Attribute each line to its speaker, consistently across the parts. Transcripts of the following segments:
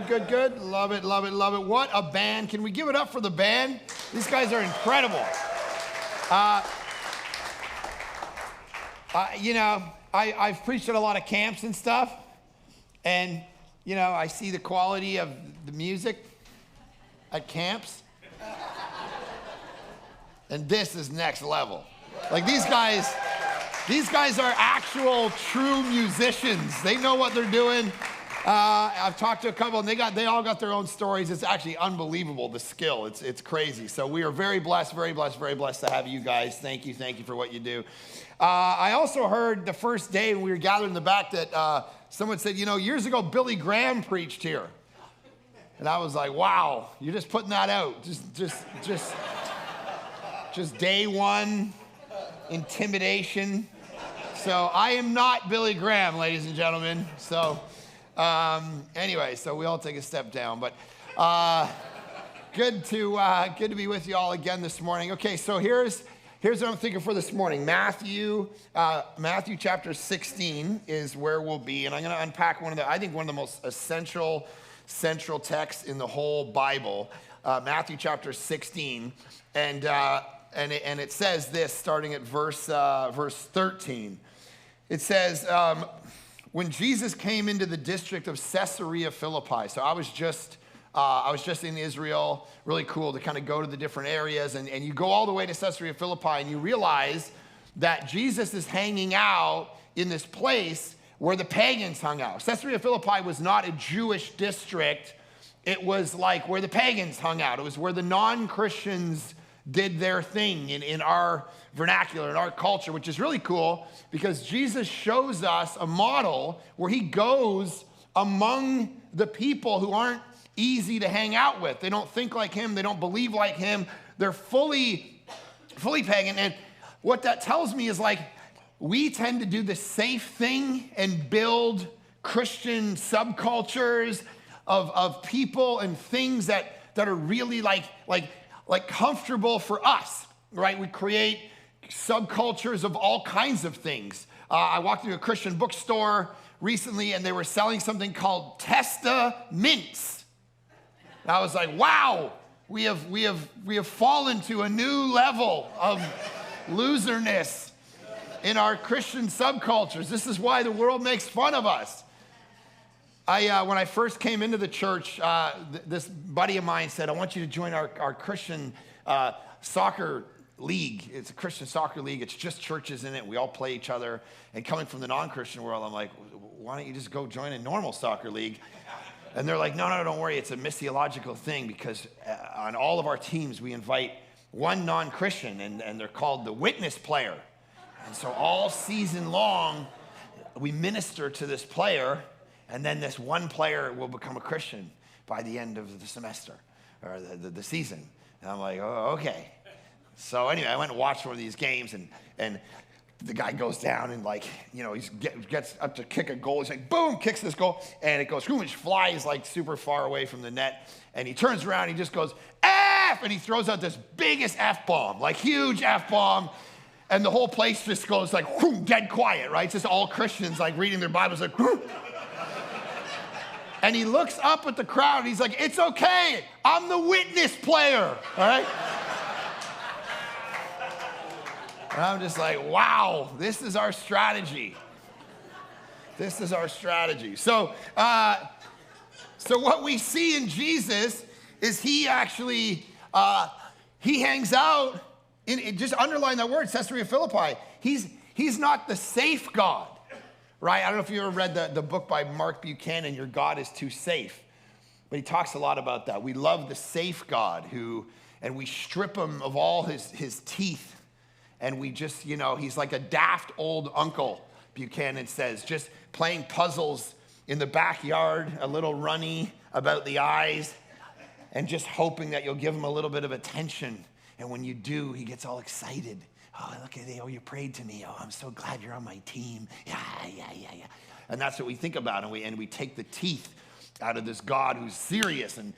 Speaker 1: Good, good. Love it, love it, love it. What a band. Can we give it up for the band? These guys are incredible. I've preached at a lot of camps and stuff, and, I see the quality of the music at camps, and this is next level. Like, these guys are actual true musicians. They know what they're doing. I've talked to a couple, and they all got their own stories. It's actually unbelievable, the skill. It's crazy. So we are very blessed to have you guys. Thank you for what you do. I also heard the first day when we were gathered in the back that someone said, years ago Billy Graham preached here, and I was like, wow, you're just putting that out, just day one intimidation. So I am not Billy Graham, ladies and gentlemen. So. Anyway, so we all take a step down, but good to be with you all again this morning. Okay, so here's what I'm thinking for this morning. Matthew chapter 16 is where we'll be, and I'm going to unpack one of the most central texts in the whole Bible, Matthew chapter 16, and it says this, starting at verse 13. It says. When Jesus came into the district of Caesarea Philippi, so I was just in Israel, really cool to kind of go to the different areas, and you go all the way to Caesarea Philippi, and you realize that Jesus is hanging out in this place where the pagans hung out. Caesarea Philippi was not a Jewish district. It was like where the pagans hung out. It was where the non-Christians did their thing in our vernacular, in our culture, which is really cool because Jesus shows us a model where he goes among the people who aren't easy to hang out with. They don't think like him. They don't believe like him. They're fully pagan. And what that tells me is like we tend to do the safe thing and build Christian subcultures of people and things that are really like comfortable for us, right? We create subcultures of all kinds of things. I walked into a Christian bookstore recently, and they were selling something called Testa Mints. And I was like, wow, we have fallen to a new level of loserness in our Christian subcultures. This is why the world makes fun of us. When I first came into the church, this buddy of mine said, I want you to join our Christian soccer league. It's a Christian soccer league. It's just churches in it. We all play each other. And coming from the non-Christian world, I'm like, why don't you just go join a normal soccer league? And they're like, no, don't worry. It's a missiological thing because on all of our teams, we invite one non-Christian, and they're called the witness player. And so all season long, we minister to this player, and then this one player will become a Christian by the end of the semester or the season. And I'm like, oh, okay. So anyway, I went and watched one of these games, and the guy goes down and he gets up to kick a goal. He's like, boom, kicks this goal, and it goes, which flies like super far away from the net. And he turns around, he just goes, F! And he throws out this biggest F-bomb, like huge F-bomb. And the whole place just goes like, whoom, dead quiet, right? It's just all Christians like reading their Bibles like, whoom. And he looks up at the crowd, and he's like, it's okay, I'm the witness player, all right? And I'm just like, wow, this is our strategy. This is our strategy. So what we see in Jesus is he actually, he hangs out, just underline that word, Caesarea Philippi. He's not the safe God, right? I don't know if you ever read the book by Mark Buchanan, Your God is Too Safe. But he talks a lot about that. We love the safe God and we strip him of all his teeth. And we just, he's like a daft old uncle, Buchanan says, just playing puzzles in the backyard, a little runny about the eyes, and just hoping that you'll give him a little bit of attention. And when you do, he gets all excited. Oh, look at it. Oh, you prayed to me. Oh, I'm so glad you're on my team. Yeah. And that's what we think about. And we take the teeth out of this God who's serious and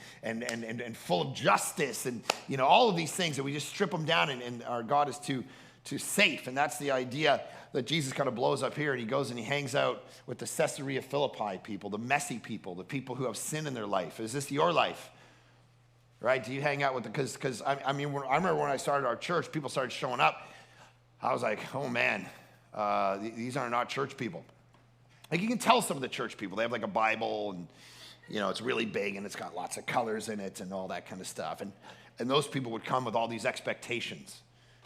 Speaker 1: full of justice and, all of these things. And we just strip them down. And our God is too to safe. And that's the idea that Jesus kind of blows up here, and he goes and he hangs out with the Caesarea Philippi people, the messy people, the people who have sin in their life. Is this your life? Right? Do you hang out with the, because I remember when I started our church, people started showing up. I was like, oh man, these are not church people. Like you can tell some of the church people, they have like a Bible and, you know, it's really big and it's got lots of colors in it and all that kind of stuff. And those people would come with all these expectations,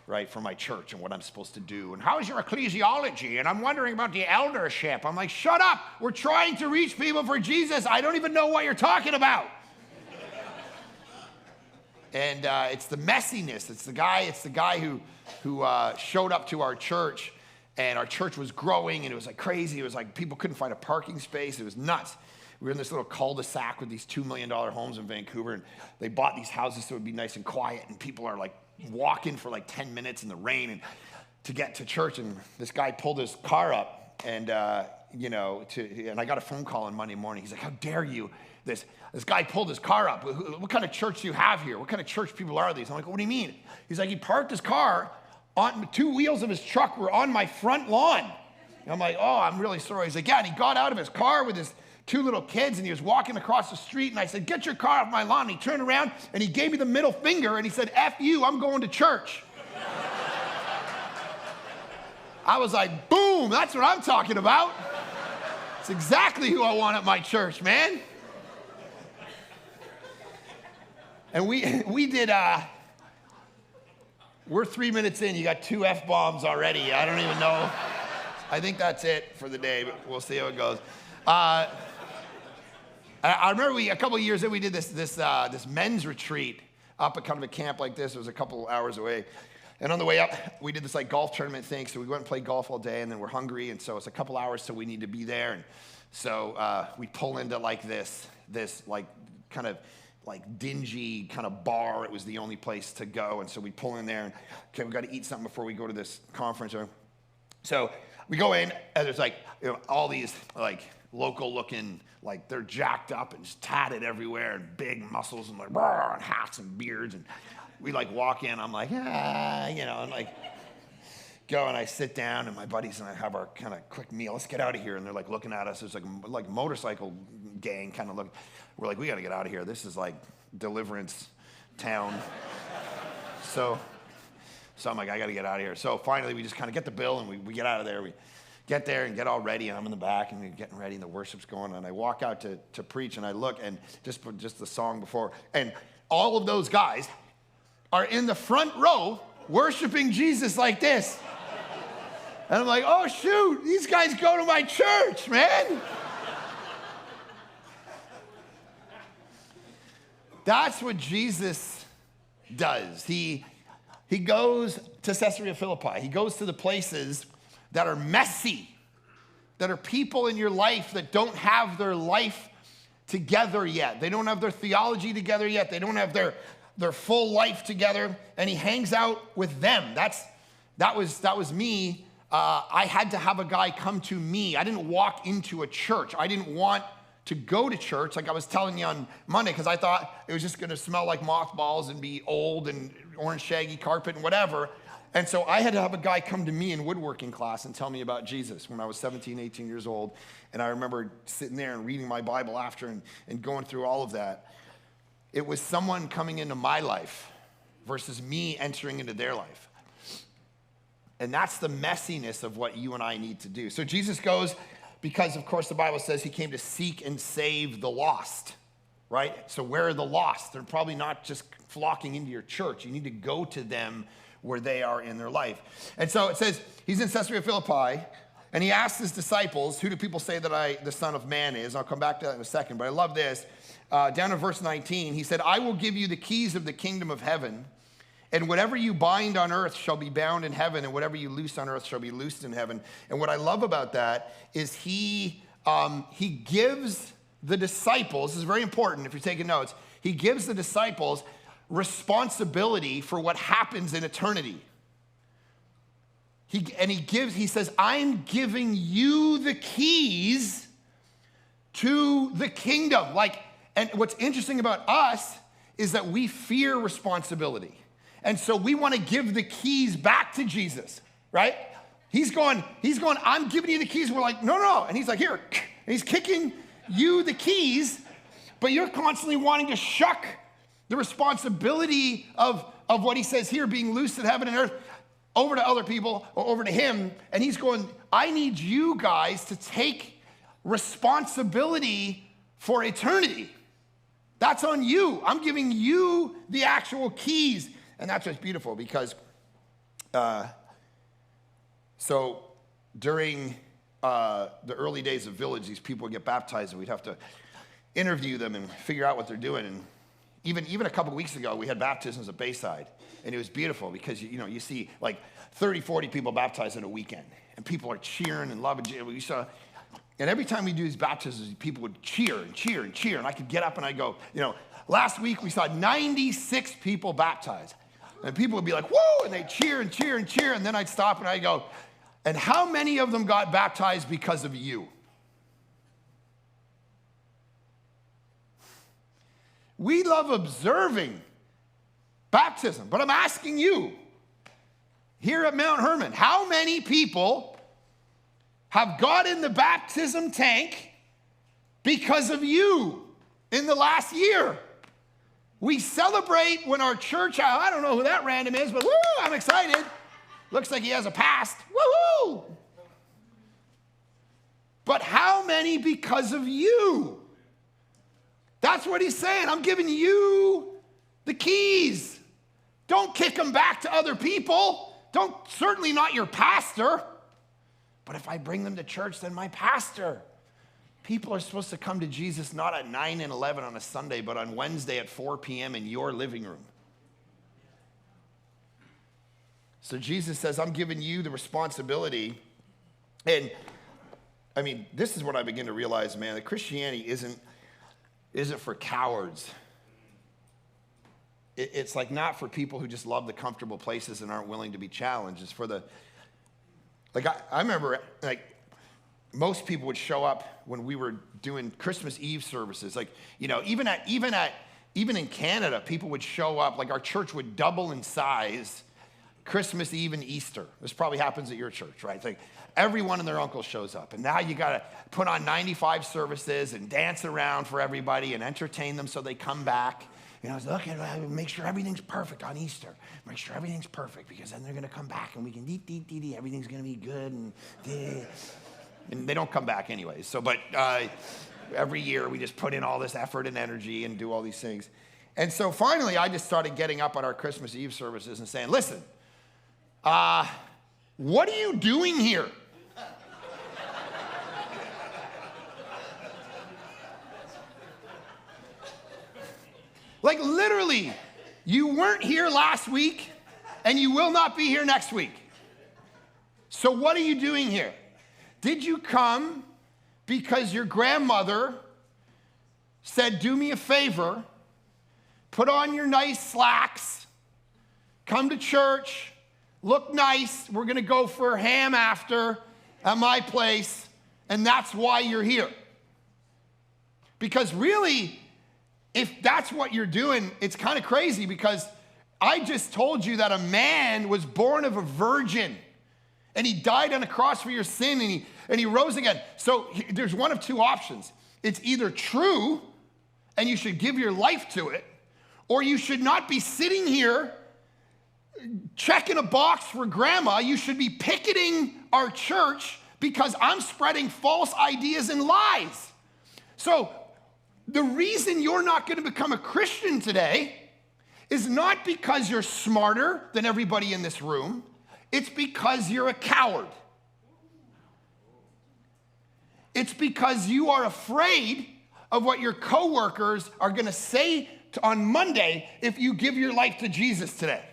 Speaker 1: right, for my church and what I'm supposed to do. And how's your ecclesiology? And I'm wondering about the eldership. I'm like, shut up. We're trying to reach people for Jesus. I don't even know what you're talking about. And it's the messiness. It's the guy who showed up to our church, and our church was growing, and it was like crazy. It was like people couldn't find a parking space. It was nuts. We were in this little cul-de-sac with these $2 million homes in Vancouver, and they bought these houses so it would be nice and quiet, and people are like walking for like 10 minutes in the rain and to get to church. And this guy pulled his car up, and and I got a phone call on Monday morning. He's like, how dare you? This guy pulled his car up. What kind of church do you have here? What kind of church people are these? I'm like, what do you mean? He's like, he parked his car on two wheels of his truck were on my front lawn. And I'm like, oh, I'm really sorry. He's like, yeah, and he got out of his car with his two little kids, and he was walking across the street, and I said, get your car off my lawn. And he turned around, and he gave me the middle finger, and he said, F you, I'm going to church. I was like, boom, that's what I'm talking about. It's exactly who I want at my church, man. And we did, we're 3 minutes in, you got 2 F-bombs already. I don't even know. I think that's it for the day, but we'll see how it goes. I remember a couple of years in, we did this men's retreat up at kind of a camp like this. It was a couple hours away. And on the way up, we did this like golf tournament thing. So we went and played golf all day, and then we're hungry. And so it's a couple hours, so we need to be there. And so we pull into like this like kind of like dingy kind of bar. It was the only place to go. And so we pull in there, and okay, we got to eat something before we go to this conference. So we go in, and there's like, you know, all these like local looking, like they're jacked up and just tatted everywhere and big muscles and like and hats and beards. And we like walk in, I'm like, and like go, and I sit down, and my buddies and I have our kind of quick meal. Let's get out of here. And they're like looking at us. It's like motorcycle gang kind of look. We're like, we got to get out of here. This is like deliverance town. So I'm like, I got to get out of here. So finally, we just kind of get the bill, and we get out of there. We get there and get all ready, and I'm in the back, and we're getting ready, and the worship's going, and I walk out to preach, and I look, and just the song before, and all of those guys are in the front row worshiping Jesus like this. And I'm like, oh, shoot, these guys go to my church, man. That's what Jesus does. He goes to Caesarea Philippi. He goes to the places that are messy, that are people in your life that don't have their life together yet. They don't have their theology together yet. They don't have their full life together. And he hangs out with them. That was me. I had to have a guy come to me. I didn't walk into a church. I didn't want to go to church, like I was telling you on Monday, because I thought it was just going to smell like mothballs and be old and orange shaggy carpet and whatever. And so I had to have a guy come to me in woodworking class and tell me about Jesus when I was 17, 18 years old. And I remember sitting there and reading my Bible after and going through all of that. It was someone coming into my life versus me entering into their life. And that's the messiness of what you and I need to do. So Jesus goes because, of course, the Bible says he came to seek and save the lost, right? So where are the lost? They're probably not just flocking into your church. You need to go to them where they are in their life. And so it says he's in Caesarea Philippi, and he asks his disciples, who do people say that the Son of Man is? I'll come back to that in a second, but I love this. Down in verse 19, he said, I will give you the keys of the kingdom of heaven, and whatever you bind on earth shall be bound in heaven, and whatever you loose on earth shall be loosed in heaven. And what I love about that is he gives the disciples, this is very important if you're taking notes, he gives the disciples responsibility for what happens in eternity. He says, I'm giving you the keys to the kingdom. And what's interesting about us is that we fear responsibility. And so we want to give the keys back to Jesus, right? He's going, I'm giving you the keys. We're like, no. And he's like, here. And he's kicking you the keys, but you're constantly wanting to shuck the responsibility of what he says here, being loosed in heaven and earth, over to other people or over to him. And he's going, I need you guys to take responsibility for eternity. That's on you. I'm giving you the actual keys. And that's what's beautiful because, so during the early days of Village, these people would get baptized and we'd have to interview them and figure out what they're doing. And even a couple weeks ago, we had baptisms at Bayside. And it was beautiful because, you see like 30, 40 people baptized in a weekend. And people are cheering and loving. And every time we do these baptisms, people would cheer and cheer and cheer. And I could get up and I'd go, last week we saw 96 people baptized. And people would be like, whoa, and they'd cheer and cheer and cheer. And then I'd stop and I'd go, and how many of them got baptized because of you? We love observing baptism, but I'm asking you, here at Mount Hermon, how many people have got in the baptism tank because of you in the last year? We celebrate when our church, I don't know who that random is, but woo, I'm excited. Looks like he has a past. Woo-hoo! But how many because of you? That's what he's saying. I'm giving you the keys. Don't kick them back to other people. Certainly not your pastor. But if I bring them to church, then my pastor. People are supposed to come to Jesus not at 9 and 11 on a Sunday, but on Wednesday at 4 p.m. in your living room. So Jesus says, I'm giving you the responsibility. And I mean, this is what I begin to realize, man, that Christianity isn't for cowards. It's like not for people who just love the comfortable places and aren't willing to be challenged. It's for I remember, most people would show up when we were doing Christmas Eve services. Even in Canada, people would show up. Like our church would double in size Christmas Eve and Easter. This probably happens at your church, right? It's like everyone and their uncle shows up. And now you got to put on 95 services and dance around for everybody and entertain them so they come back. I was looking, make sure everything's perfect on Easter. Make sure everything's perfect because then they're going to come back and we can eat. Everything's going to be good. And they don't come back anyways. But every year we just put in all this effort and energy and do all these things. And so finally I just started getting up at our Christmas Eve services and saying, listen, what are you doing here? Like literally, you weren't here last week and you will not be here next week. So what are you doing here? Did you come because your grandmother said, do me a favor, put on your nice slacks, come to church, look nice, we're gonna go for ham after at my place, and that's why you're here? Because really, if that's what you're doing, it's kind of crazy because I just told you that a man was born of a virgin and he died on a cross for your sin and he rose again. So there's one of two options. It's either true and you should give your life to it, or you should not be sitting here checking a box for grandma. You should be picketing our church because I'm spreading false ideas and lies. So the reason you're not going to become a Christian today is not because you're smarter than everybody in this room. It's because you're a coward. It's because you are afraid of what your coworkers are going to say on Monday if you give your life to Jesus today.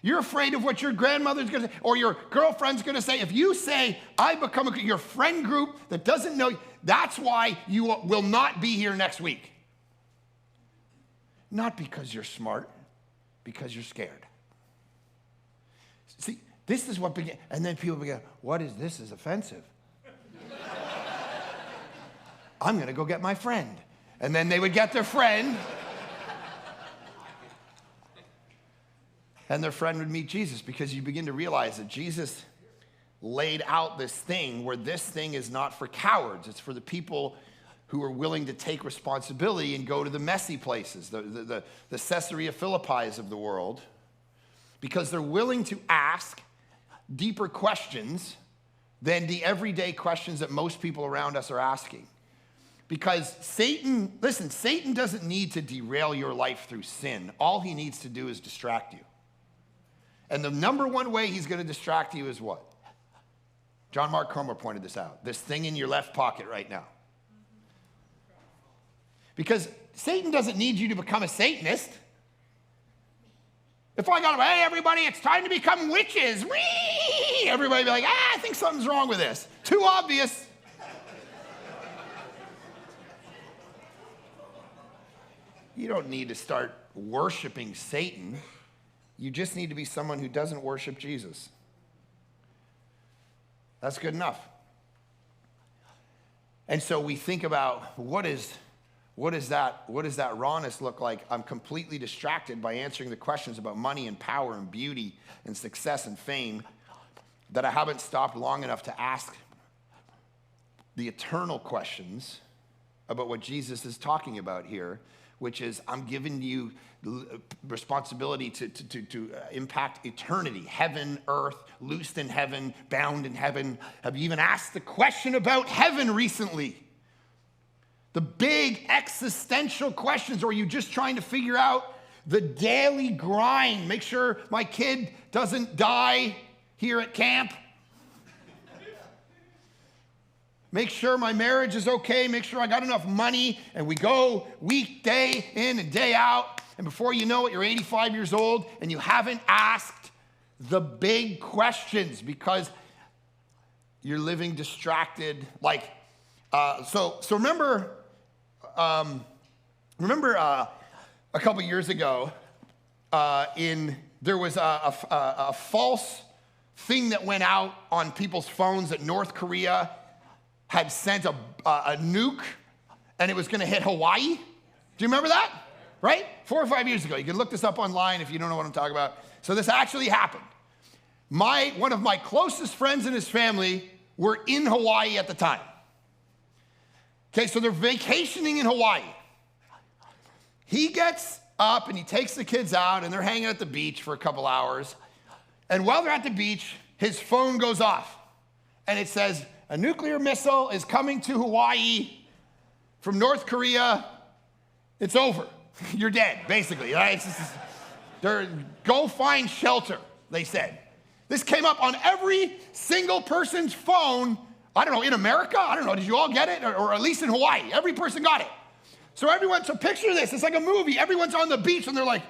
Speaker 1: You're afraid of what your grandmother's going to say or your girlfriend's going to say. If you say, I become your friend group that doesn't know you, that's why you will not be here next week. Not because you're smart, because you're scared. See, this is what began, and then people began, what is this is offensive? I'm going to go get my friend. And then they would get their friend. and their friend would meet Jesus, because you begin to realize that Jesus laid out this thing where this thing is not for cowards. It's for the people who are willing to take responsibility and go to the messy places, the Caesarea Philippis of the world, because they're willing to ask deeper questions than the everyday questions that most people around us are asking. Because Satan doesn't need to derail your life through sin. All he needs to do is distract you. And the number one way he's going to distract you is what? John Mark Comer pointed this out. This thing in your left pocket right now. Because Satan doesn't need you to become a Satanist. If I got, hey, everybody, it's time to become witches. Whee! Everybody be like, I think something's wrong with this. Too obvious. You don't need to start worshiping Satan. You just need to be someone who doesn't worship Jesus. That's good enough. And so we think about what does that rawness look like? I'm completely distracted by answering the questions about money and power and beauty and success and fame that I haven't stopped long enough to ask the eternal questions about what Jesus is talking about here, which is, I'm giving you responsibility to impact eternity, heaven, earth, loosed in heaven, bound in heaven. Have you even asked the question about heaven recently? The big existential questions, or are you just trying to figure out the daily grind? Make sure my kid doesn't die here at camp. Make sure my marriage is okay. Make sure I got enough money. And we go week, day in and day out. And before you know it, you're 85 years old and you haven't asked the big questions because you're living distracted. So remember a couple years ago, there was a false thing that went out on people's phones that North Korea had sent a nuke, and it was going to hit Hawaii. Do you remember that? Right? 4 or 5 years ago. You can look this up online if you don't know what I'm talking about. So this actually happened. One of my closest friends and his family were in Hawaii at the time. Okay, so they're vacationing in Hawaii. He gets up and he takes the kids out, and they're hanging at the beach for a couple hours. And while they're at the beach, his phone goes off, and it says, a nuclear missile is coming to Hawaii from North Korea. It's over. You're dead, basically. Right? Go find shelter, they said. This came up on every single person's phone, I don't know, in America? I don't know, did you all get it? Or at least in Hawaii, every person got it. So picture this, it's like a movie. Everyone's on the beach and they're like,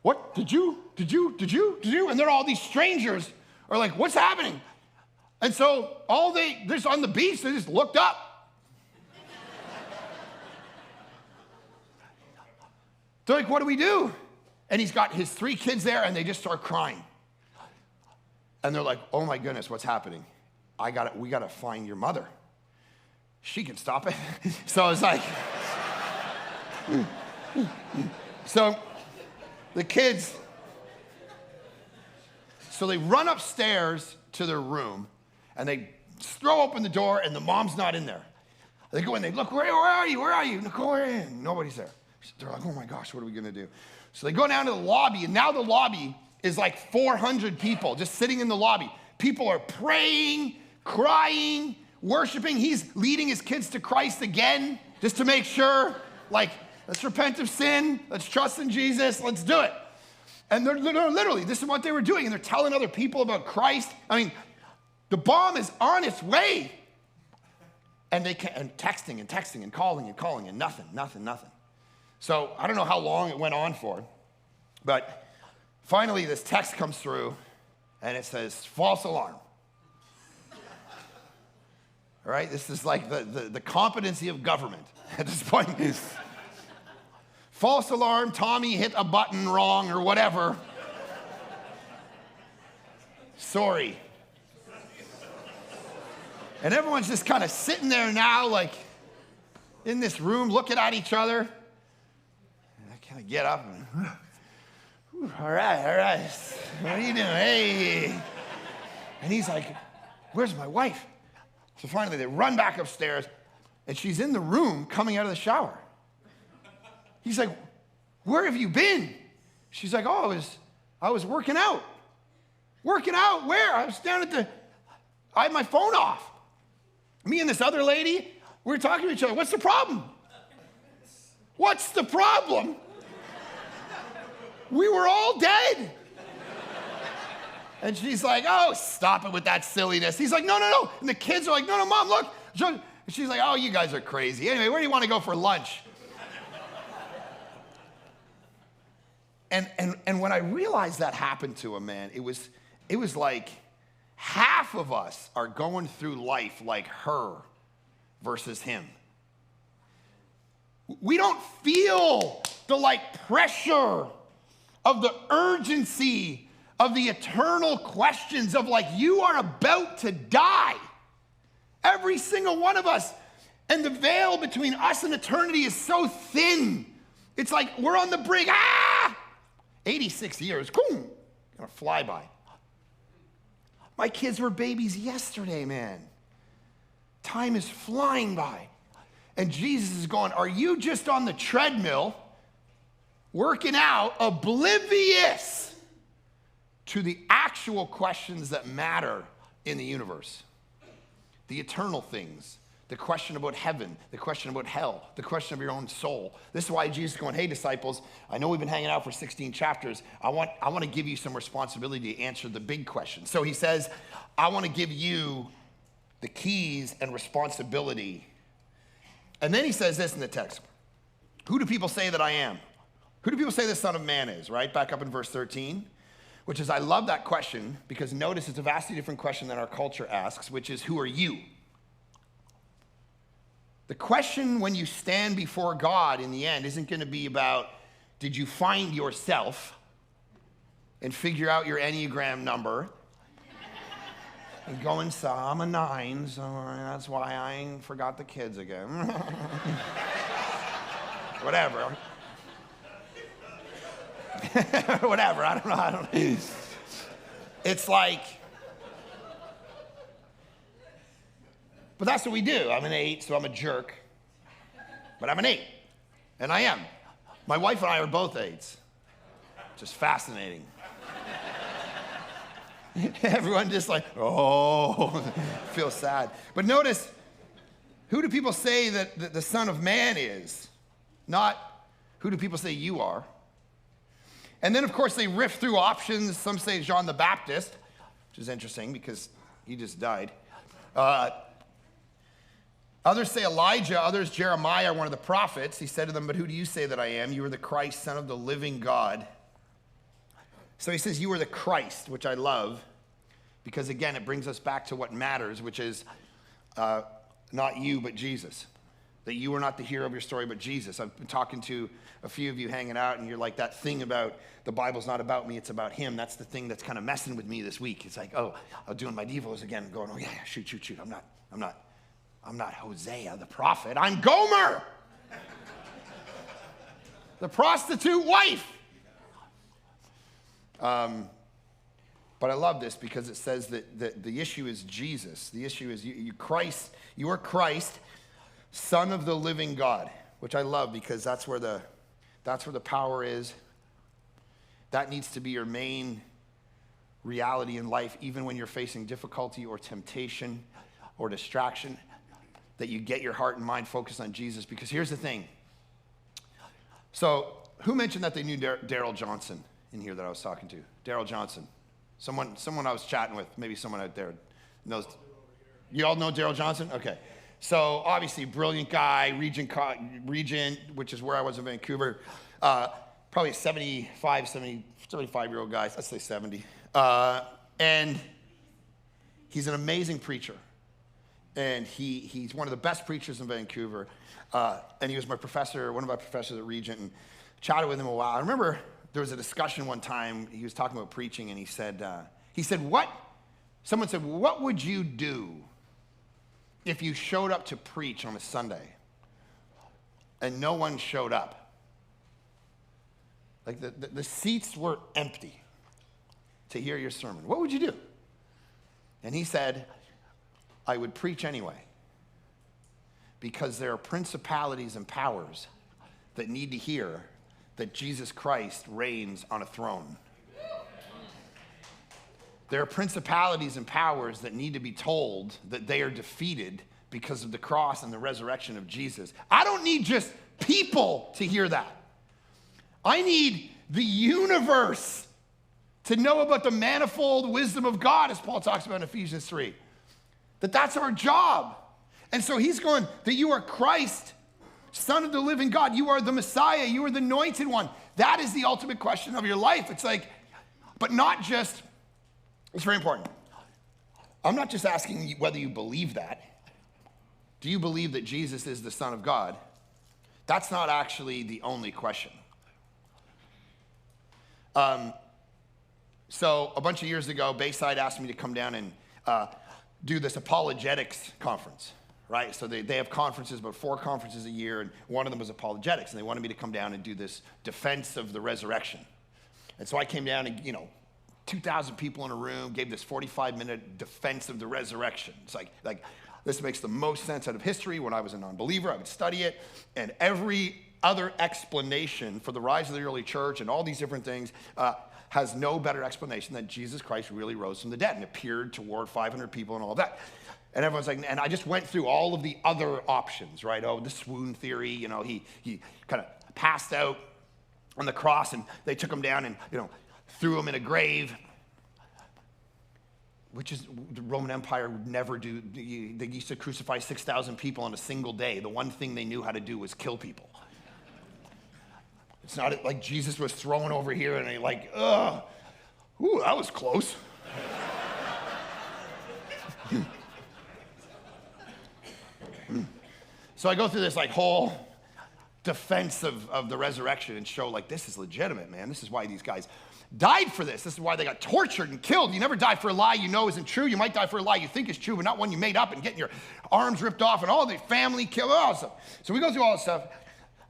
Speaker 1: what, did you? And they're all these strangers are like, what's happening? And so just on the beach, they just looked up. They're like, what do we do? And he's got his 3 kids there, and they just start crying. And they're like, oh my goodness, what's happening? We gotta find your mother. She can stop it. So it's like, so the kids, so they run upstairs to their room, and they throw open the door, and the mom's not in there. They go in, they look, where are you? Where are you? Go in. Nobody's there. They're like, oh my gosh, what are we gonna do? So they go down to the lobby, and now the lobby is like 400 people just sitting in the lobby. People are praying, crying, worshiping. He's leading his kids to Christ again, just to make sure, let's repent of sin, let's trust in Jesus, let's do it. And they're literally, this is what they were doing, and they're telling other people about Christ. I mean, the bomb is on its way. And texting and calling and nothing. So I don't know how long it went on for, but finally this text comes through and it says, false alarm. All right, this is like the competency of government at this point. False alarm, Tommy hit a button wrong or whatever. Sorry. And everyone's just kind of sitting there now, like in this room, looking at each other. And I kind of get up and, all right. What are you doing? Hey. And he's like, where's my wife? So finally they run back upstairs, and she's in the room coming out of the shower. He's like, where have you been? She's like, oh, I was working out. Working out? Where? I was down I had my phone off. Me and this other lady, we were talking to each other. What's the problem? What's the problem? We were all dead. And she's like, oh, stop it with that silliness. He's like, no. And the kids are like, no, Mom, look. And she's like, oh, you guys are crazy. Anyway, where do you want to go for lunch? And when I realized that happened to him, man, it was like half of us are going through life like her versus him. We don't feel the pressure of the urgency of the eternal questions of you are about to die. Every single one of us. And the veil between us and eternity is so thin. It's like we're on the brink. 86 years, boom, gonna fly by. My kids were babies yesterday, man. Time is flying by. And Jesus is going, are you just on the treadmill, working out, oblivious to the actual questions that matter in the universe? The eternal things, the question about heaven, the question about hell, the question of your own soul. This is why Jesus is going, hey, disciples, I know we've been hanging out for 16 chapters. I want to give you some responsibility to answer the big question. So he says, I want to give you the keys and responsibility. And then he says this in the text. Who do people say that I am? Who do people say the Son of Man is, right? Back up in verse 13, which is, I love that question because notice it's a vastly different question than our culture asks, which is, who are you? The question when you stand before God in the end isn't going to be about, did you find yourself and figure out your Enneagram number? And going, so I'm a 9, so that's why I forgot the kids again. Whatever. Whatever, I don't know. It's like, but that's what we do. I'm an 8, so I'm a jerk. But I'm an 8, and I am. My wife and I are both 8s. Just fascinating. Everyone just feels sad. But notice, who do people say that the Son of Man is? Not who do people say you are? And then, of course, they riff through options. Some say John the Baptist, which is interesting because he just died. Others say Elijah, others Jeremiah, one of the prophets. He said to them, but who do you say that I am? You are the Christ, Son of the living God. So he says, you are the Christ, which I love, because again, it brings us back to what matters, which is not you, but Jesus. That you are not the hero of your story, but Jesus. I've been talking to a few of you hanging out, and you're like, that thing about the Bible's not about me, it's about him. That's the thing that's kind of messing with me this week. It's like, oh, I'm doing my devos again, going, oh yeah, shoot. I'm not Hosea, the prophet. I'm Gomer, the prostitute wife. But I love this because it says that the issue is Jesus. The issue is you are Christ, Son of the living God, which I love because that's where the power is. That needs to be your main reality in life, even when you're facing difficulty or temptation or distraction, that you get your heart and mind focused on Jesus. Because here's the thing. So who mentioned that they knew Daryl Johnson in here that I was talking to? Daryl Johnson. Someone I was chatting with, maybe someone out there knows. You all know Daryl Johnson? Okay. So obviously brilliant guy, Regent, which is where I was in Vancouver. Probably a 75-year-old guy. Let's say 70. And he's an amazing preacher. And he's one of the best preachers in Vancouver. And he was my professor, one of my professors at Regent, and chatted with him a while. I remember there was a discussion one time, he was talking about preaching, and he said, someone said, what would you do if you showed up to preach on a Sunday and no one showed up? Like the seats were empty. to hear your sermon, what would you do? And he said, I would preach anyway, because there are principalities and powers that need to hear that Jesus Christ reigns on a throne. There are principalities and powers that need to be told that they are defeated because of the cross and the resurrection of Jesus. I don't need just people to hear that. I need the universe to know about the manifold wisdom of God, as Paul talks about in Ephesians 3. That's our job. And so he's going, that you are Christ, Son of the living God. You are the Messiah. You are the anointed one. That is the ultimate question of your life. It's like, but not just, it's very important. I'm not just asking you whether you believe that. Do you believe that Jesus is the Son of God? That's not actually the only question. So a bunch of years ago, Bayside asked me to come down and do this apologetics conference, right? So they have conferences, about 4 conferences a year, and one of them was apologetics, and they wanted me to come down and do this defense of the resurrection. And so I came down and, 2,000 people in a room, gave this 45-minute defense of the resurrection. It's like this makes the most sense out of history. When I was a non-believer, I would study it, and every other explanation for the rise of the early church and all these different things has no better explanation than Jesus Christ really rose from the dead and appeared toward 500 people and all of that. And everyone's like, and I just went through all of the other options, right? Oh, the swoon theory, he kind of passed out on the cross, and they took him down and, threw him in a grave, which is the Roman Empire would never do. They used to crucify 6,000 people in a single day. The one thing they knew how to do was kill people. It's not like Jesus was thrown over here and they ooh, that was close. So I go through this whole defense of the resurrection and show this is legitimate, man. This is why these guys died for this. This is why they got tortured and killed. You never die for a lie you know isn't true. You might die for a lie you think is true, but not one you made up and getting your arms ripped off and all the family killed. So we go through all this stuff.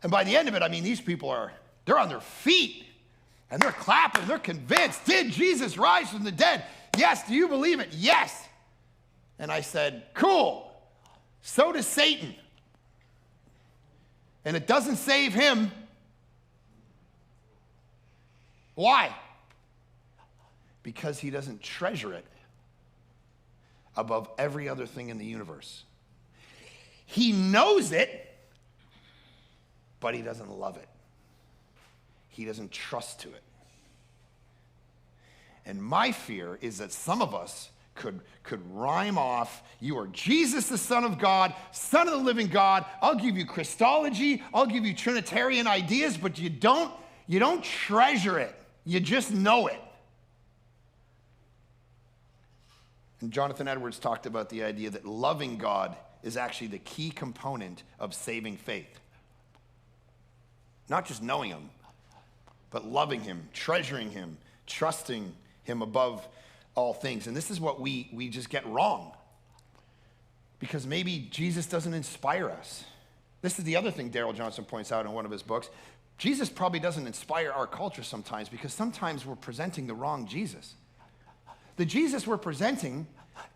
Speaker 1: And by the end of it, these people they're on their feet and they're clapping. They're convinced. Did Jesus rise from the dead? Yes. Do you believe it? Yes. And I said, cool. So does Satan. And it doesn't save him. Why? Because he doesn't treasure it above every other thing in the universe. He knows it, but he doesn't love it. He doesn't trust to it. And my fear is that some of us could rhyme off, you are Jesus, the Son of God, Son of the living God. I'll give you Christology. I'll give you Trinitarian ideas, but you don't treasure it. You just know it. And Jonathan Edwards talked about the idea that loving God is actually the key component of saving faith. Not just knowing him, but loving him, treasuring him, trusting him above all things. And this is what we just get wrong. Because maybe Jesus doesn't inspire us. This is the other thing Darrell Johnson points out in one of his books. Jesus probably doesn't inspire our culture sometimes because sometimes we're presenting the wrong Jesus. The Jesus we're presenting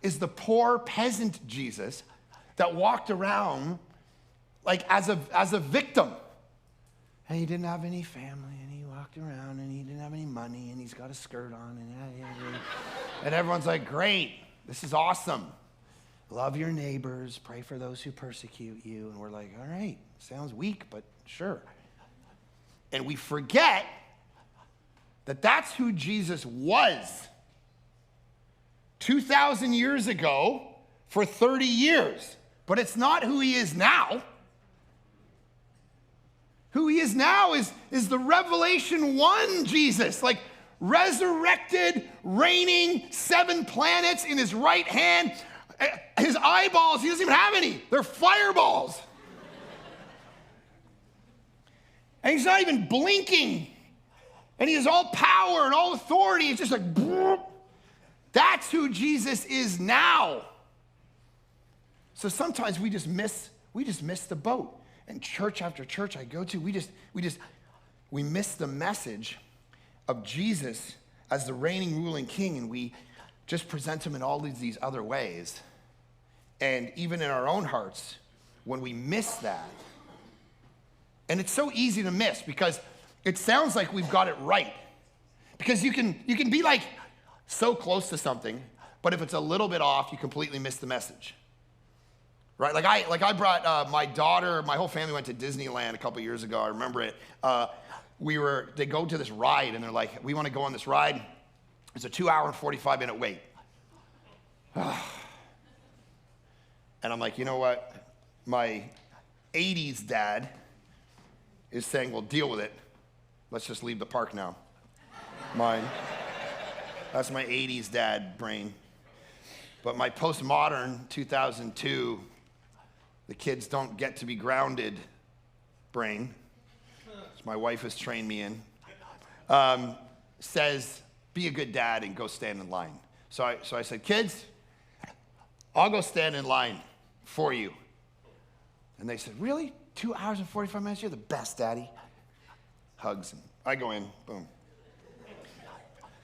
Speaker 1: is the poor peasant Jesus that walked around as a victim. And he didn't have any family, and he walked around, and he didn't have any money, and he's got a skirt on, and everyone's like, great, this is awesome. Love your neighbors, pray for those who persecute you. And we're like, all right, sounds weak, but sure. And we forget that that's who Jesus was 2,000 years ago for 30 years. But it's not who he is now. Who he is now is the Revelation 1 Jesus, resurrected, reigning, 7 planets in his right hand. His eyeballs, he doesn't even have any. They're fireballs. And he's not even blinking. And he has all power and all authority. It's just that's who Jesus is now. So sometimes we just miss the boat. And church after church I go to, we miss the message of Jesus as the reigning, ruling king, and we just present him in all these other ways. And even in our own hearts, when we miss that, and it's so easy to miss because it sounds like we've got it right. Because you can be like so close to something, but if it's a little bit off, you completely miss the message. Right? Like I brought my daughter, my whole family went to Disneyland a couple years ago. I remember it. They go to this ride and they're like, we want to go on this ride. It's a 2-hour and 45-minute wait. And I'm like, you know what? My 80s dad is saying, well, deal with it. Let's just leave the park now. That's my 80s dad brain. But my postmodern 2002, the kids don't get to be grounded brain, which my wife has trained me in, says, be a good dad and go stand in line. So I said, kids, I'll go stand in line for you. And they said, really? 2 hours and 45 minutes? You're the best, Daddy. Hugs. And I go in, boom.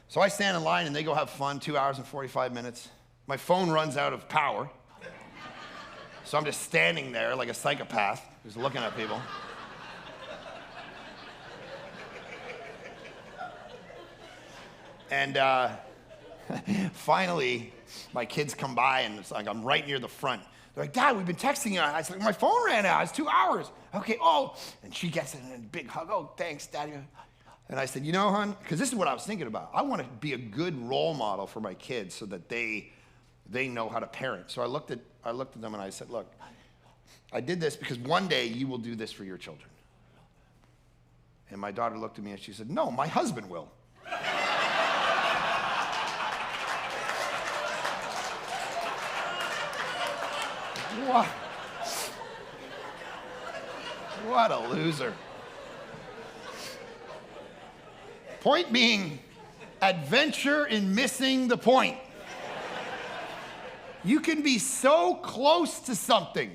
Speaker 1: So I stand in line and they go have fun, 2 hours and 45 minutes. My phone runs out of power. So I'm just standing there like a psychopath, just looking at people. And finally, my kids come by and it's like I'm right near the front. They're like, Dad, we've been texting you. I said, my phone ran out. It's 2 hours. Okay, oh. And she gets it in a big hug. Oh, thanks, Daddy. And I said, you know, hon, because this is what I was thinking about. I want to be a good role model for my kids so that they know how to parent. So I looked at them and I said, look, I did this because one day you will do this for your children. And my daughter looked at me and she said, no, my husband will. What a loser. Point being, adventure in missing the point. You can be so close to something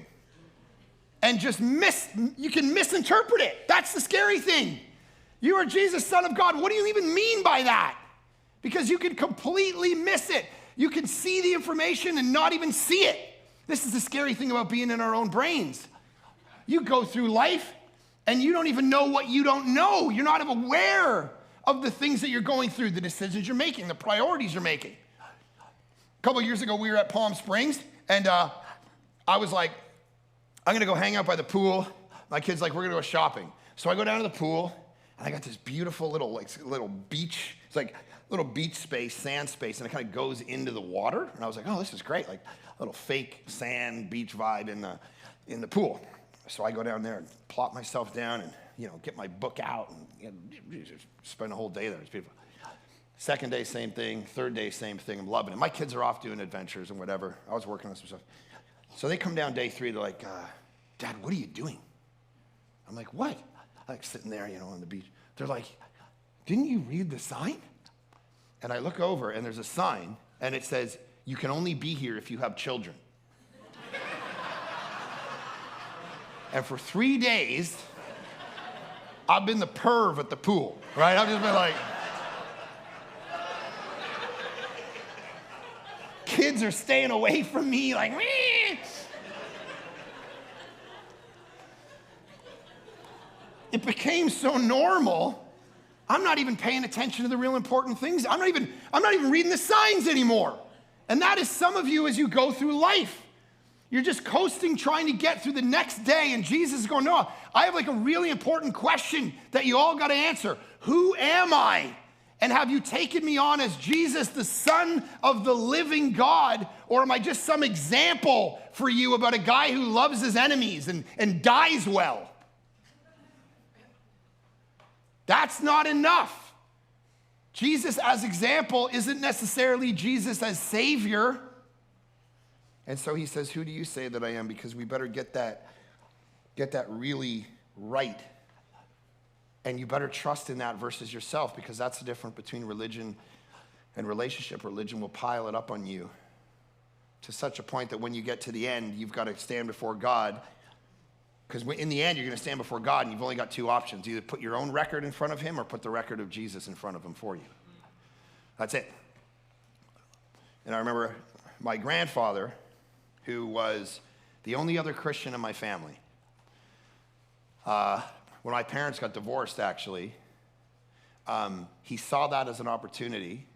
Speaker 1: and just you can misinterpret it. That's the scary thing. You are Jesus, Son of God. What do you even mean by that? Because you can completely miss it. You can see the information and not even see it. This is the scary thing about being in our own brains. You go through life and you don't even know what you don't know. You're not aware of the things that you're going through, the decisions you're making, the priorities you're making. A couple of years ago, we were at Palm Springs, and I was like, I'm gonna go hang out by the pool. My kid's like, we're gonna go shopping. So I go down to the pool, and I got this beautiful little beach. It's like little beach space, sand space, and it kind of goes into the water. And I was like, oh, this is great, like a little fake sand beach vibe in the pool. So I go down there and plop myself down and, get my book out and just spend a whole day there. It's beautiful. Second day, same thing. Third day, same thing. I'm loving it. My kids are off doing adventures and whatever. I was working on some stuff. So they come down day 3. They're like, Dad, what are you doing? I'm like, what? I'm like sitting there, on the beach. They're like, didn't you read the sign? And I look over and there's a sign and it says, you can only be here if you have children. And for 3 days, I've been the perv at the pool, right? I've just been like, kids are staying away from me, like, meh. It became so normal, I'm not even paying attention to the real important things. I'm not even reading the signs anymore. And that is some of you as you go through life. You're just coasting, trying to get through the next day, and Jesus is going, no, I have like a really important question that you all got to answer. Who am I? And have you taken me on as Jesus, the Son of the living God? Or am I just some example for you about a guy who loves his enemies and dies well? That's not enough. Jesus as example isn't necessarily Jesus as Savior. And so he says, who do you say that I am? Because we better get that really right. And you better trust in that versus yourself, because that's the difference between religion and relationship. Religion will pile it up on you to such a point that when you get to the end, you've got to stand before God. Because in the end, you're going to stand before God, and you've only got 2 options. Either put your own record in front of him or put the record of Jesus in front of him for you. That's it. And I remember my grandfather, who was the only other Christian in my family. When my parents got divorced, actually, he saw that as an opportunity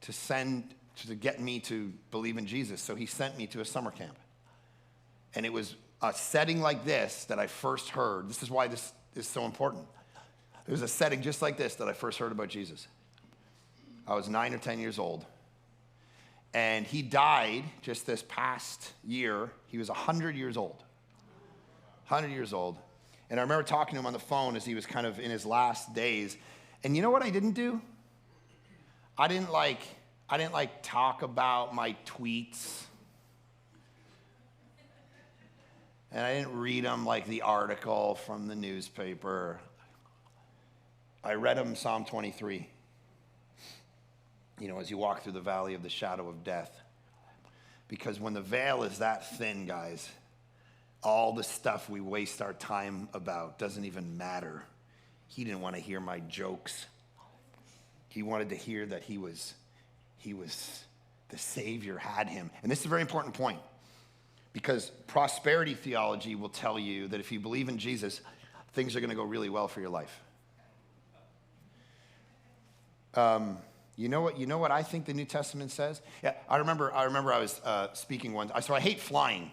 Speaker 1: to get me to believe in Jesus. So he sent me to a summer camp. And it was a setting like this that I first heard. This is why this is so important. It was a setting just like this that I first heard about Jesus. I was 9 or 10 years old. And he died just this past year. He was 100 years old. 100 years old. And I remember talking to him on the phone as he was kind of in his last days. And you know what I didn't do? I didn't talk about my tweets. And I didn't read him like the article from the newspaper. I read him Psalm 23. You know, as you walk through the valley of the shadow of death. Because when the veil is that thin, guys, all the stuff we waste our time about doesn't even matter. He didn't want to hear my jokes. He wanted to hear that he was the Savior had him. And this is a very important point. Because prosperity theology will tell you that if you believe in Jesus, things are going to go really well for your life. You know what I think the New Testament says? Yeah, I remember I was speaking once. So I hate flying.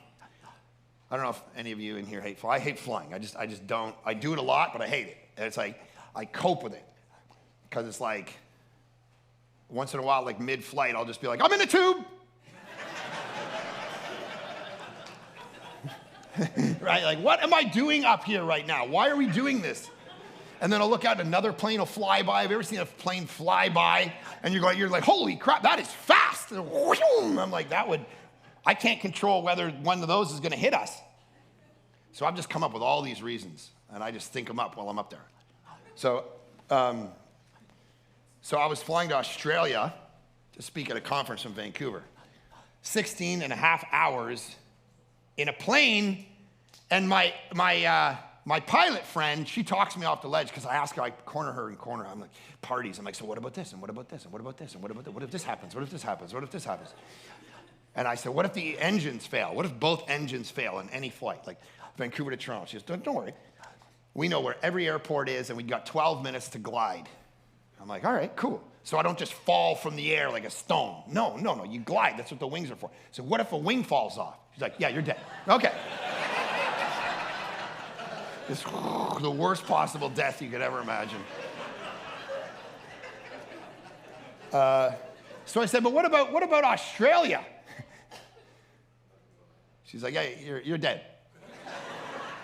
Speaker 1: I don't know if any of you in here hate flying. I hate flying. I just don't. I do it a lot, but I hate it. And it's like I cope with it because it's like once in a while, like mid-flight, I'll just be like, I'm in a tube. Right? Like, what am I doing up here right now? Why are we doing this? And then I'll look out, another plane will fly by. Have you ever seen a plane fly by? And you're like, holy crap, that is fast. And I'm like, I can't control whether one of those is going to hit us. So I've just come up with all these reasons, and I just think them up while I'm up there. So I was flying to Australia to speak at a conference in Vancouver. 16 and a half hours in a plane, and my pilot friend, she talks me off the ledge because I ask her, I corner her and corner. I'm like, parties. I'm like, so what about this? And what about this? And what about this? And what about this? What if this happens? What if this happens? What if this happens? And I said, what if the engines fail? What if both engines fail in any flight, like Vancouver to Toronto? She goes, don't worry. We know where every airport is, and we've got 12 minutes to glide. I'm like, all right, cool. So I don't just fall from the air like a stone. No, you glide. That's what the wings are for. So what if a wing falls off? She's like, yeah, you're dead. Okay. It's the worst possible death you could ever imagine. So I said, but what about Australia? She's like, yeah, you're dead.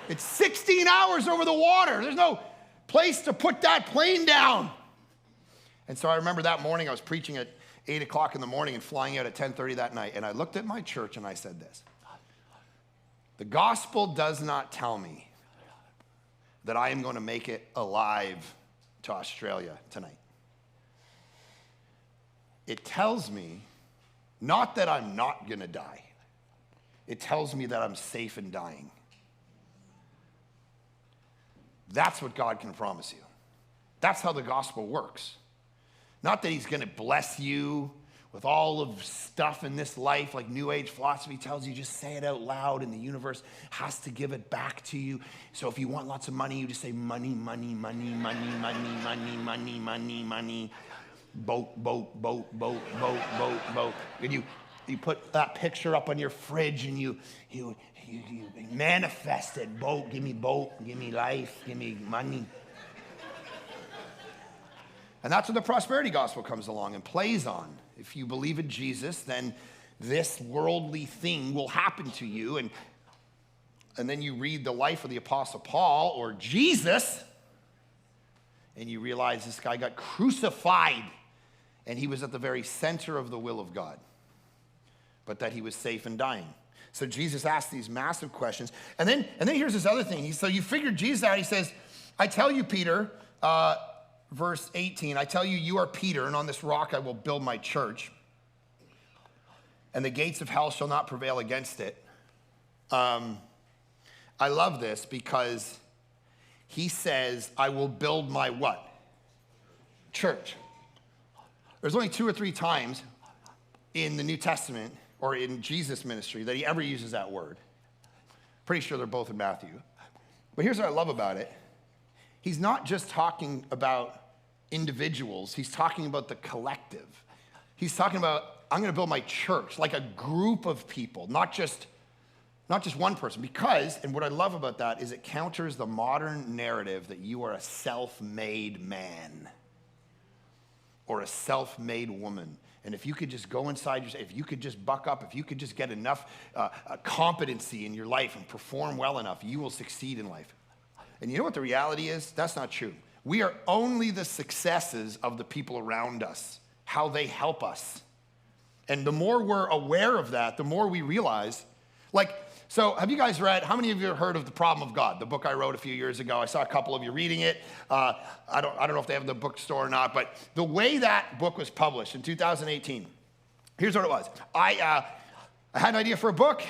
Speaker 1: It's 16 hours over the water. There's no place to put that plane down. And so I remember that morning I was preaching at 8 o'clock in the morning and flying out at 10:30 that night. And I looked at my church and I said this. The gospel does not tell me that I am going to make it alive to Australia tonight. It tells me not that I'm not going to die. It tells me that I'm safe in dying. That's what God can promise you. That's how the gospel works. Not that he's going to bless you with all of stuff in this life, like New Age philosophy tells you, just say it out loud and the universe has to give it back to you. So if you want lots of money, you just say money, money, money, money, money, money, money, money, money, boat, boat, boat, boat, boat, boat, boat. And you put that picture up on your fridge and you manifest it. Boat, give me life, give me money. And that's where the prosperity gospel comes along and plays on. If you believe in Jesus, then this worldly thing will happen to you. And then you read the life of the Apostle Paul or Jesus, and you realize this guy got crucified, and he was at the very center of the will of God, but that he was safe in dying. So Jesus asked these massive questions. And then here's this other thing. So you figured Jesus out. He says, I tell you, Peter, verse 18, I tell you, you are Peter, and on this rock I will build my church, and the gates of hell shall not prevail against it. I love this because he says, I will build my what? Church. There's only 2 or 3 times in the New Testament or in Jesus' ministry that he ever uses that word. Pretty sure they're both in Matthew. But here's what I love about it. He's not just talking about individuals. He's talking about the collective. He's talking about, I'm going to build my church, like a group of people, not just one person. Because, and what I love about that is it counters the modern narrative that you are a self-made man or a self-made woman. And if you could just go inside yourself, if you could just buck up, if you could just get enough competency in your life and perform well enough, you will succeed in life. And you know what the reality is? That's not true. We are only the successes of the people around us, how they help us. And the more we're aware of that, the more we realize, so have you guys read, how many of you have heard of The Problem of God, the book I wrote a few years ago? I saw a couple of you reading it. I don't know if they have it in the bookstore or not, but the way that book was published in 2018, here's what it was. I had an idea for a book.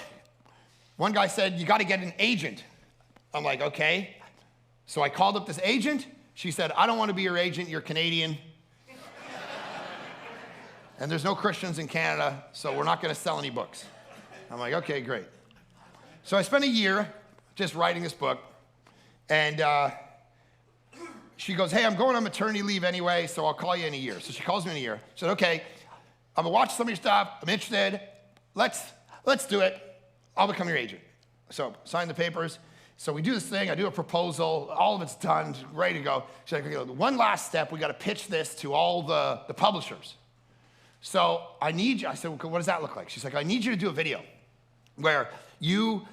Speaker 1: One guy said, you got to get an agent. I'm like, okay. So I called up this agent. She said, I don't want to be your agent. You're Canadian. And there's no Christians in Canada, so we're not going to sell any books. I'm like, okay, great. So I spent a year just writing this book, and she goes, hey, I'm going on maternity leave anyway, so I'll call you in a year. So she calls me in a year. She said, okay, I'm gonna watch some of your stuff. I'm interested. Let's do it. I'll become your agent. So sign the papers. So we do this thing. I do a proposal. All of it's done, ready to go. She's like, okay, one last step. We got to pitch this to all the publishers. So I need you. I said, well, what does that look like? She's like, I need you to do a video where you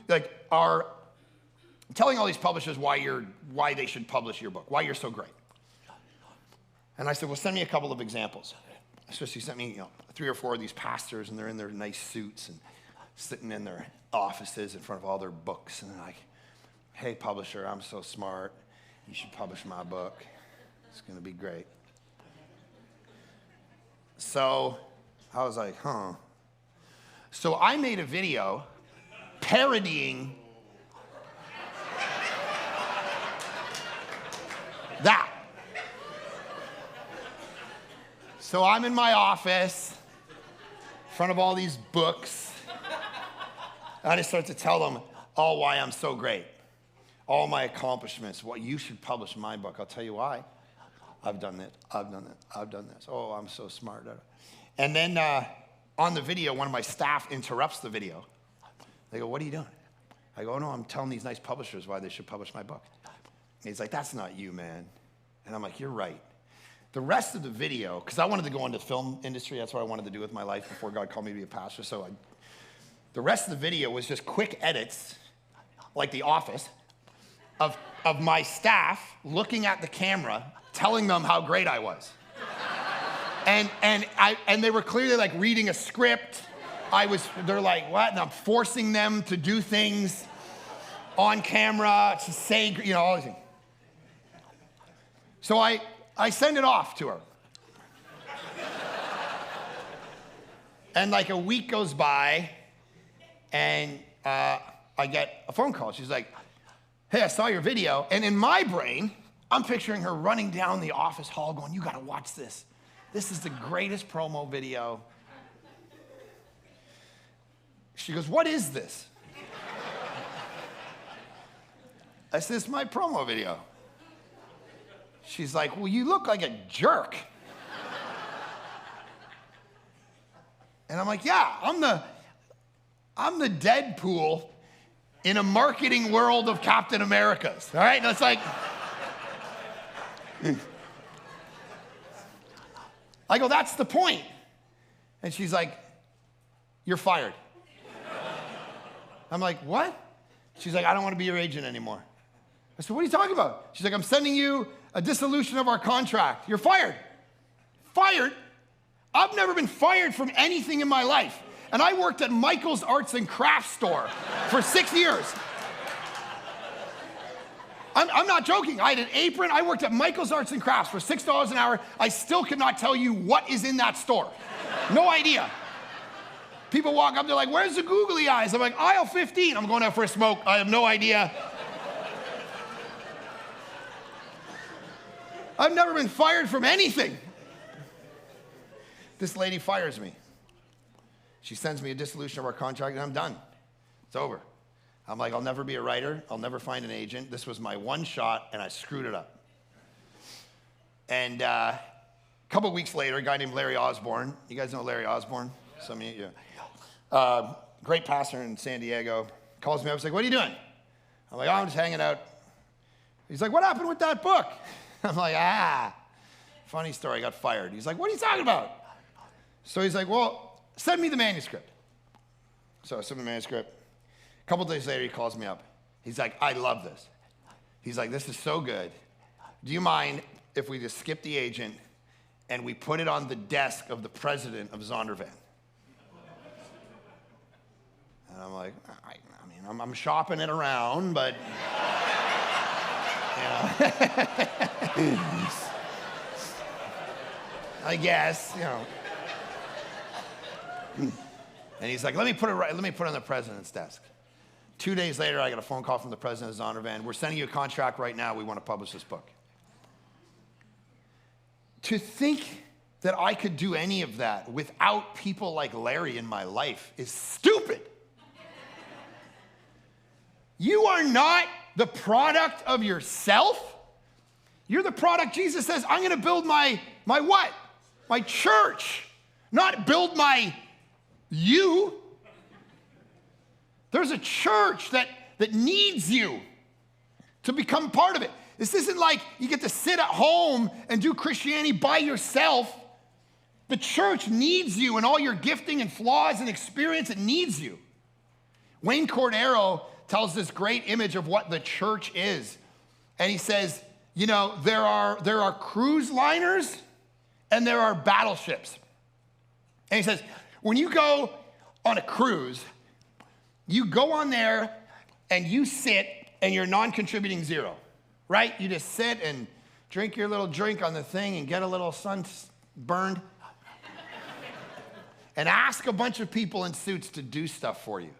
Speaker 1: are telling all these publishers why they should publish your book, why you're so great. And I said, well, send me a couple of examples. So she sent me 3 or 4 of these pastors, and they're in their nice suits and sitting in their offices in front of all their books. And they're like, hey, publisher, I'm so smart. You should publish my book. It's going to be great. So I was like, huh. So I made a video parodying that. So I'm in my office in front of all these books. I just start to tell them all why I'm so great, all my accomplishments. Well, you should publish my book. I'll tell you why. I've done it. I've done it. I've done this. Oh, I'm so smart. And then on the video, one of my staff interrupts the video. They go, what are you doing? I go, oh, no, I'm telling these nice publishers why they should publish my book. And he's like, that's not you, man. And I'm like, you're right. The rest of the video, because I wanted to go into the film industry. That's what I wanted to do with my life before God called me to be a pastor. So the rest of the video was just quick edits, like The Office, of my staff looking at the camera, telling them how great I was. And they were clearly like reading a script. They're like, what? And I'm forcing them to do things on camera, to say, all these things. So I send it off to her. And like a week goes by, and I get a phone call. She's like, hey, I saw your video. And in my brain, I'm picturing her running down the office hall going, you got to watch this. This is the greatest promo video. She goes, what is this? I said, it's my promo video. She's like, well, you look like a jerk. And I'm like, yeah, I'm the Deadpool in a marketing world of Captain Americas. All right? And it's like, I go, that's the point. And she's like, you're fired. I'm like, what? She's like, I don't want to be your agent anymore. I said, what are you talking about? She's like, I'm sending you a dissolution of our contract. You're fired. Fired? I've never been fired from anything in my life. And I worked at Michael's Arts and Crafts store for 6 years. I'm not joking. I had an apron. I worked at Michael's Arts and Crafts for $6 an hour. I still cannot tell you what is in that store. No idea. People walk up, they're like, where's the googly eyes? I'm like, aisle 15. I'm going out for a smoke. I have no idea. I've never been fired from anything. this lady fires me. She sends me a dissolution of our contract, and I'm done. It's over. I'm like, I'll never be a writer. I'll never find an agent. This was my one shot, and I screwed it up. And a couple of weeks later, a guy named Larry Osborne. You guys know Larry Osborne? Yeah. Some of you, yeah. Great pastor in San Diego. Calls me up. He's like, what are you doing? I'm like, oh, I'm just hanging out. He's like, what happened with that book? I'm like, funny story. I got fired. He's like, what are you talking about? So he's like, well, send me the manuscript. So I sent him the manuscript. A couple days later, he calls me up. He's like, I love this. He's like, this is so good. Do you mind if we just skip the agent and we put it on the desk of the president of Zondervan? And I'm like, I mean, I'm shopping it around, but, you know. I guess, you know. And he's like, let me put it on the president's desk. 2 days later, I got a phone call from the president of Zondervan. We're sending you a contract right now. We want to publish this book. To think that I could do any of that without people like Larry in my life is stupid. You are not the product of yourself. You're the product. Jesus says, I'm going to build my what? My church, not build you. There's a church that needs you to become part of it. This isn't like you get to sit at home and do Christianity by yourself. The church needs you and all your gifting and flaws and experience. It needs you. Wayne Cordero tells this great image of what the church is. And he says, you know, there are cruise liners and there are battleships. And he says, when you go on a cruise, you go on there and you sit and you're non-contributing zero, right? You just sit and drink your little drink on the thing and get a little sunburned and ask a bunch of people in suits to do stuff for you.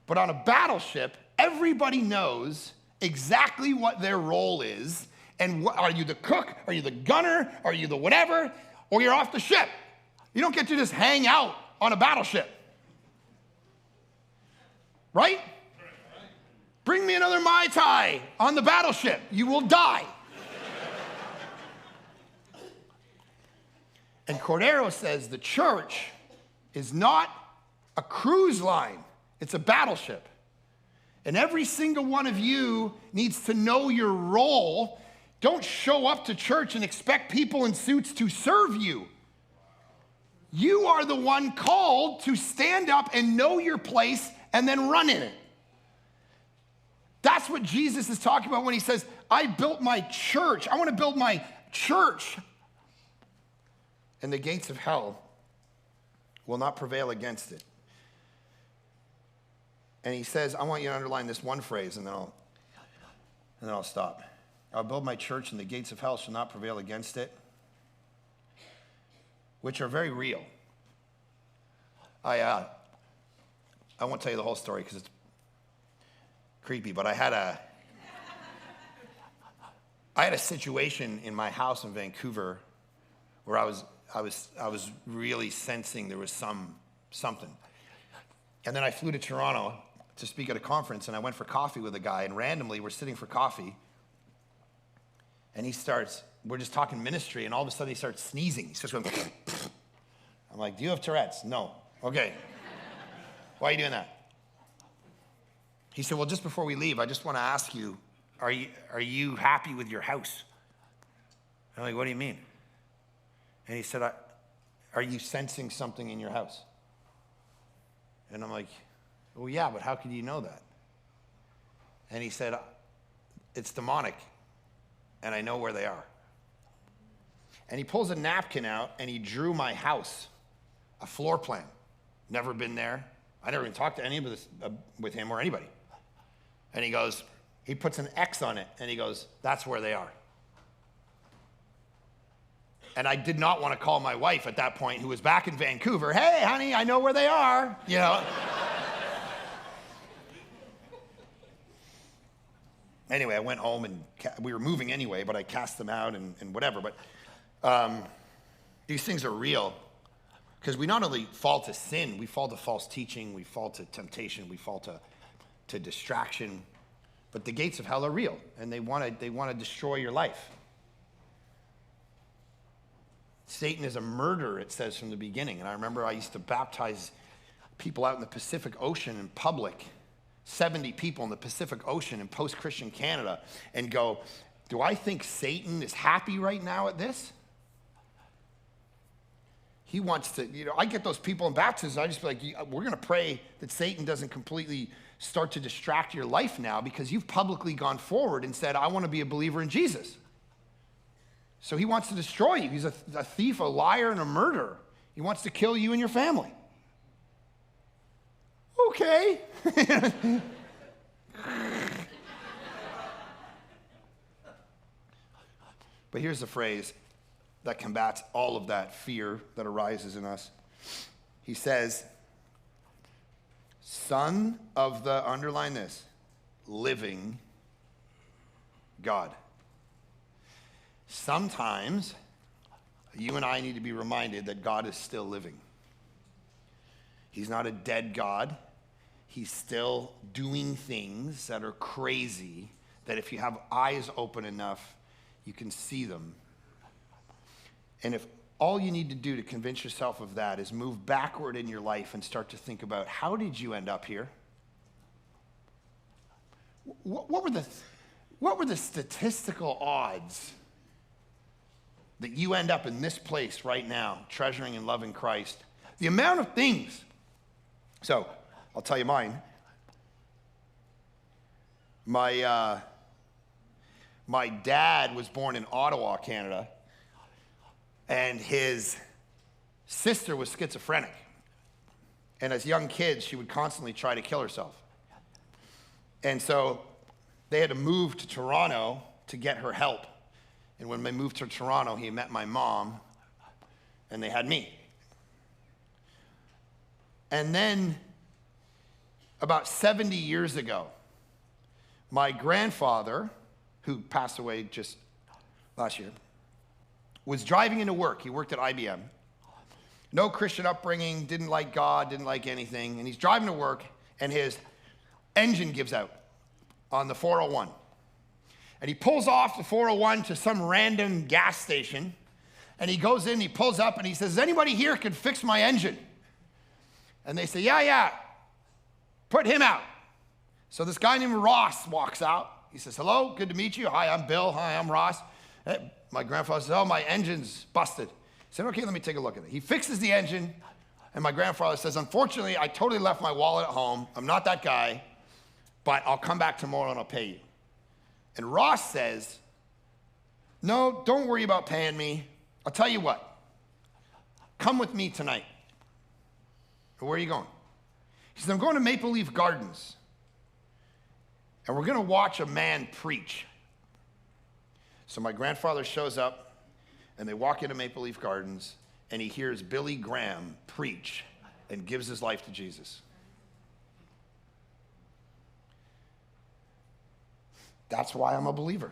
Speaker 1: But on a battleship, everybody knows exactly what their role is. And are you the cook? Are you the gunner? Are you the whatever? Or you're off the ship. You don't get to just hang out on a battleship. Right? Bring me another Mai Tai on the battleship. You will die. And Cordero says the church is not a cruise line. It's a battleship. And every single one of you needs to know your role. Don't show up to church and expect people in suits to serve you. You are the one called to stand up and know your place and then run in it. That's what Jesus is talking about when he says, I built my church. I want to build my church. And the gates of hell will not prevail against it. And he says, I want you to underline this one phrase, and then I'll stop. I'll build my church, and the gates of hell shall not prevail against it, which are very real. I won't tell you the whole story because it's creepy, but I had a situation in my house in Vancouver where I was really sensing there was something. And then I flew to Toronto to speak at a conference, and I went for coffee with a guy, and randomly we're sitting for coffee, and we're just talking ministry, and all of a sudden he starts sneezing. He starts going, I'm like, do you have Tourette's? No. Okay. Why are you doing that? He said, well, just before we leave, I just want to ask you, are you happy with your house? I'm like, what do you mean? And he said, are you sensing something in your house? And I'm like, well, yeah, but how could you know that? And he said, it's demonic, and I know where they are. And he pulls a napkin out, and he drew my house, a floor plan. Never been there. I never even talked to any of this with him or anybody. And he puts an X on it, and he goes, that's where they are. And I did not want to call my wife at that point, who was back in Vancouver. Hey, honey, I know where they are, you know. Anyway, I went home, and we were moving anyway, but I cast them out and whatever. But These things are real because we not only fall to sin, we fall to false teaching, we fall to temptation, we fall to distraction. But the gates of hell are real, and they want to destroy your life. Satan is a murderer, it says from the beginning. And I remember I used to baptize people out in the Pacific Ocean in public, 70 people in the Pacific Ocean in post-Christian Canada, and go, do I think Satan is happy right now at this? He wants to, I get those people in baptism, I just be like, we're going to pray that Satan doesn't completely start to distract your life now because you've publicly gone forward and said, I want to be a believer in Jesus. So he wants to destroy you. He's a thief, a liar, and a murderer. He wants to kill you and your family. Okay. But here's the phrase that combats all of that fear that arises in us. He says, Son of the, underline this, living God. Sometimes you and I need to be reminded that God is still living. He's not a dead God. He's still doing things that are crazy, that if you have eyes open enough, you can see them. And if all you need to do to convince yourself of that is move backward in your life and start to think about, how did you end up here? What were the statistical odds that you end up in this place right now, treasuring and loving Christ? The amount of things. So, I'll tell you mine. My dad was born in Ottawa, Canada, and his sister was schizophrenic. And as young kids, she would constantly try to kill herself. And so they had to move to Toronto to get her help. And when they moved to Toronto, he met my mom, and they had me. And then, about 70 years ago, my grandfather, who passed away just last year, was driving into work. He worked at IBM. No Christian upbringing, didn't like God, didn't like anything. And he's driving to work, and his engine gives out on the 401. And he pulls off the 401 to some random gas station, and he goes in, he pulls up, and he says, "Is anybody here can fix my engine?" And they say, yeah, put him out. So this guy named Ross walks out. He says, "Hello, good to meet you. Hi, I'm Bill. Hi, I'm Ross." Hey, my grandfather says, "Oh, my engine's busted." He said, "Okay, let me take a look at it." He fixes the engine, and my grandfather says, "Unfortunately, I totally left my wallet at home. I'm not that guy, but I'll come back tomorrow and I'll pay you." And Ross says, "No, don't worry about paying me. I'll tell you what. Come with me tonight." "Where are you going?" He says, "I'm going to Maple Leaf Gardens, and we're going to watch a man preach." So my grandfather shows up, and they walk into Maple Leaf Gardens, and he hears Billy Graham preach and gives his life to Jesus. That's why I'm a believer.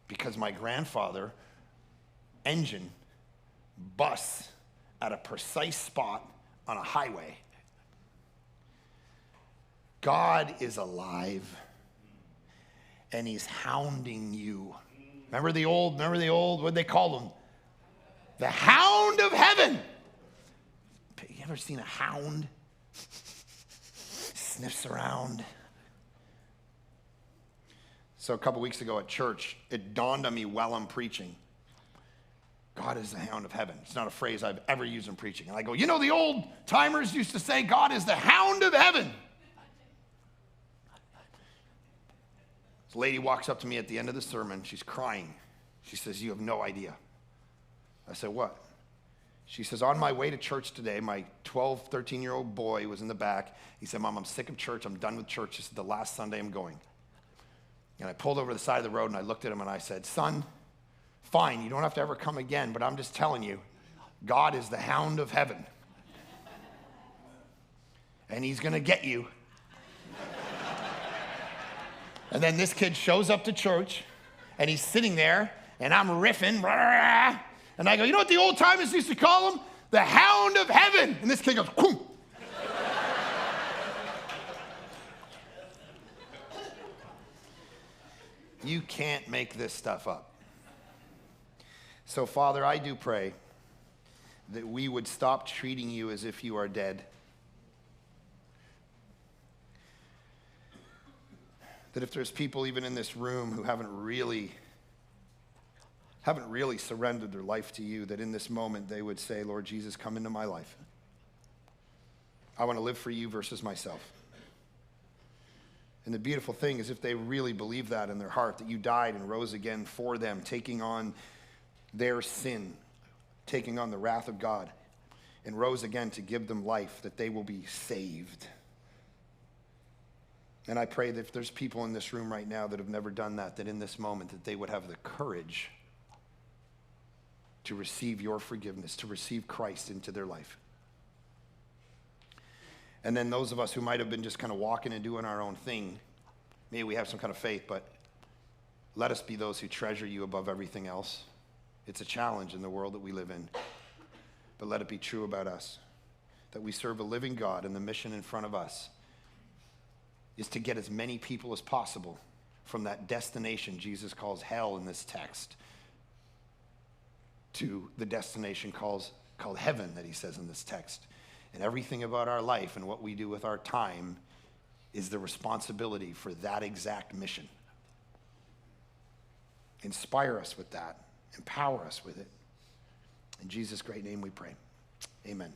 Speaker 1: Because my grandfather engine busts at a precise spot on a highway. God is alive, and he's hounding you. Remember the old, what'd they call him? The hound of heaven. You ever seen a hound? Sniffs around. So a couple weeks ago at church, it dawned on me while I'm preaching, God is the hound of heaven. It's not a phrase I've ever used in preaching. And I go, the old timers used to say, God is the hound of heaven. This lady walks up to me at the end of the sermon. She's crying. She says, "You have no idea." I said, "What?" She says, "On my way to church today, my 12, 13-year-old boy was in the back. He said, 'Mom, I'm sick of church. I'm done with church. This is the last Sunday I'm going.'" And I pulled over the side of the road, and I looked at him, and I said, "Son, fine, you don't have to ever come again, but I'm just telling you, God is the hound of heaven. And he's going to get you." And then this kid shows up to church, and he's sitting there, and I'm riffing, And I go, you know what the old timers used to call him? The hound of heaven. And this kid goes, whoom. You can't make this stuff up. So, Father, I do pray that we would stop treating you as if you are dead. That if there's people even in this room who haven't really surrendered their life to you, that in this moment they would say, Lord Jesus, come into my life. I want to live for you versus myself. And the beautiful thing is if they really believe that in their heart, that you died and rose again for them, taking on their sin, taking on the wrath of God, and rose again to give them life, that they will be saved. And I pray that if there's people in this room right now that have never done that, that in this moment that they would have the courage to receive your forgiveness, to receive Christ into their life. And then those of us who might have been just kind of walking and doing our own thing, maybe we have some kind of faith, but let us be those who treasure you above everything else. It's a challenge in the world that we live in, but let it be true about us, that we serve a living God, and the mission in front of us is to get as many people as possible from that destination Jesus calls hell in this text to the destination called heaven that he says in this text. And everything about our life and what we do with our time is the responsibility for that exact mission. Inspire us with that. Empower us with it. In Jesus' great name we pray. Amen.